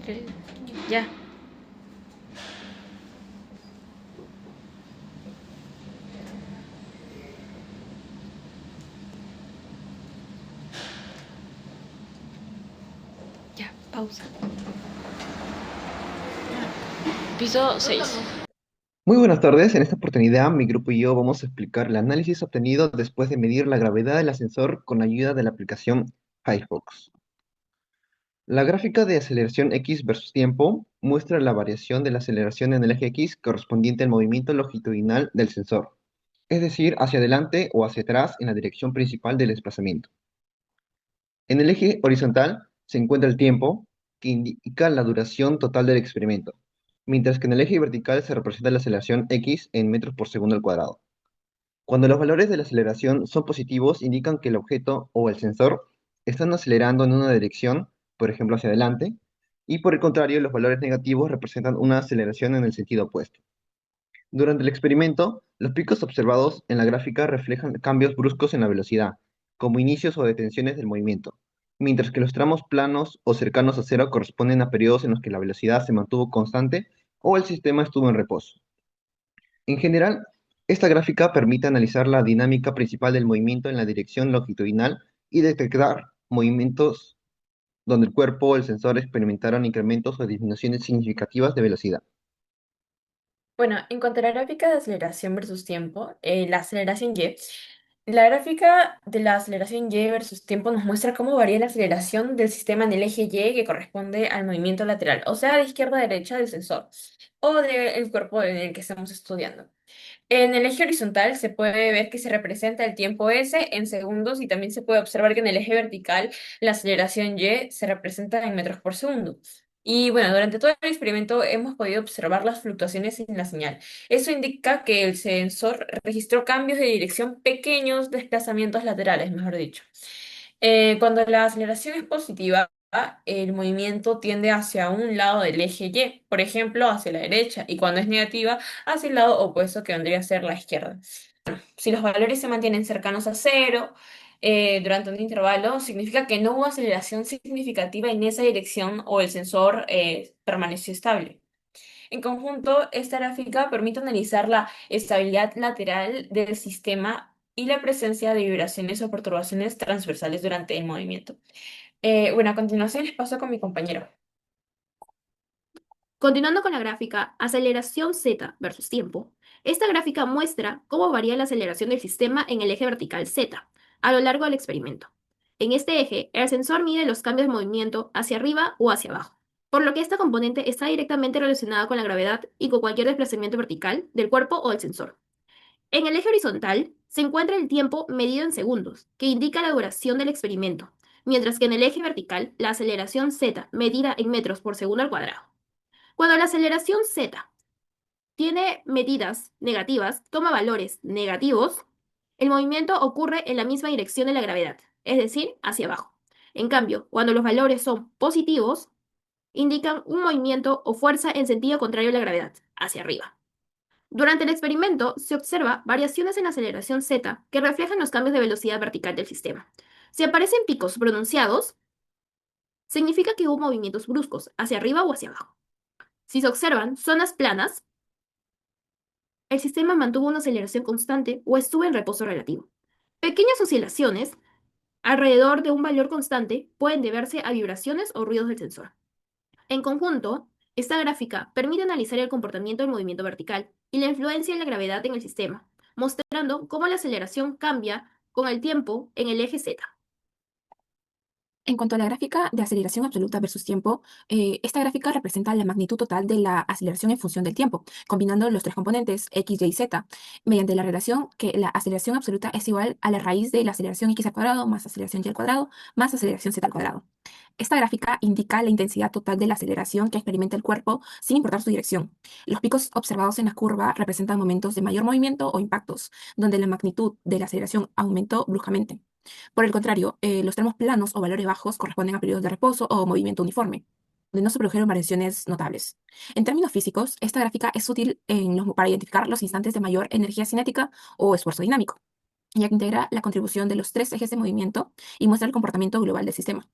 Tres, ya. Ya, pausa. Piso 6. Muy buenas tardes. En esta oportunidad, mi grupo y yo vamos a explicar el análisis obtenido después de medir la gravedad del ascensor con ayuda de la aplicación Firefox. La gráfica de aceleración x versus tiempo muestra la variación de la aceleración en el eje x correspondiente al movimiento longitudinal del sensor, es decir, hacia adelante o hacia atrás en la dirección principal del desplazamiento. En el eje horizontal se encuentra el tiempo, que indica la duración total del experimento, mientras que en el eje vertical se representa la aceleración x en metros por segundo al cuadrado. Cuando los valores de la aceleración son positivos, indican que el objeto o el sensor están acelerando en una dirección, por ejemplo hacia adelante, y por el contrario, los valores negativos representan una aceleración en el sentido opuesto. Durante el experimento, los picos observados en la gráfica reflejan cambios bruscos en la velocidad, como inicios o detenciones del movimiento, mientras que los tramos planos o cercanos a cero corresponden a periodos en los que la velocidad se mantuvo constante o el sistema estuvo en reposo. En general, esta gráfica permite analizar la dinámica principal del movimiento en la dirección longitudinal y detectar movimientos donde el cuerpo o el sensor experimentaron incrementos o disminuciones significativas de velocidad. Bueno, en cuanto a la gráfica de aceleración versus tiempo, la aceleración Y, la gráfica de la aceleración Y versus tiempo nos muestra cómo varía la aceleración del sistema en el eje Y que corresponde al movimiento lateral, o sea, de izquierda a derecha del sensor o del cuerpo en el que estamos estudiando. En el eje horizontal se puede ver que se representa el tiempo S en segundos y también se puede observar que en el eje vertical la aceleración Y se representa en metros por segundo. Y bueno, durante todo el experimento hemos podido observar las fluctuaciones en la señal. Eso indica que el sensor registró cambios de dirección, pequeños desplazamientos laterales, mejor dicho. Cuando la aceleración es positiva, el movimiento tiende hacia un lado del eje Y, por ejemplo, hacia la derecha, y cuando es negativa, hacia el lado opuesto que vendría a ser la izquierda. Si los valores se mantienen cercanos a cero durante un intervalo, significa que no hubo aceleración significativa en esa dirección o el sensor permaneció estable. En conjunto, esta gráfica permite analizar la estabilidad lateral del sistema y la presencia de vibraciones o perturbaciones transversales durante el movimiento. Bueno, a continuación les paso con mi compañero. Continuando con la gráfica aceleración z versus tiempo, esta gráfica muestra cómo varía la aceleración del sistema en el eje vertical z a lo largo del experimento. En este eje, el sensor mide los cambios de movimiento hacia arriba o hacia abajo, por lo que esta componente está directamente relacionada con la gravedad y con cualquier desplazamiento vertical del cuerpo o del sensor. En el eje horizontal se encuentra el tiempo medido en segundos, que indica la duración del experimento, mientras que en el eje vertical la aceleración z medida en metros por segundo al cuadrado. Cuando la aceleración z tiene medidas negativas, toma valores negativos, el movimiento ocurre en la misma dirección de la gravedad, es decir, hacia abajo. En cambio, cuando los valores son positivos, indican un movimiento o fuerza en sentido contrario a la gravedad, hacia arriba. Durante el experimento se observa variaciones en la aceleración z que reflejan los cambios de velocidad vertical del sistema. Si aparecen picos pronunciados, significa que hubo movimientos bruscos hacia arriba o hacia abajo. Si se observan zonas planas, el sistema mantuvo una aceleración constante o estuvo en reposo relativo. Pequeñas oscilaciones alrededor de un valor constante pueden deberse a vibraciones o ruidos del sensor. En conjunto, esta gráfica permite analizar el comportamiento del movimiento vertical y la influencia de la gravedad en el sistema, mostrando cómo la aceleración cambia con el tiempo en el eje Z. En cuanto a la gráfica de aceleración absoluta versus tiempo, esta gráfica representa la magnitud total de la aceleración en función del tiempo, combinando los tres componentes x, y, z, mediante la relación que la aceleración absoluta es igual a la raíz de la aceleración x al cuadrado más aceleración y al cuadrado más aceleración z al cuadrado. Esta gráfica indica la intensidad total de la aceleración que experimenta el cuerpo sin importar su dirección. Los picos observados en la curva representan momentos de mayor movimiento o impactos, donde la magnitud de la aceleración aumentó bruscamente. Por el contrario, los tramos planos o valores bajos corresponden a periodos de reposo o movimiento uniforme, donde no se produjeron variaciones notables. En términos físicos, esta gráfica es útil para identificar los instantes de mayor energía cinética o esfuerzo dinámico, ya que integra la contribución de los tres ejes de movimiento y muestra el comportamiento global del sistema.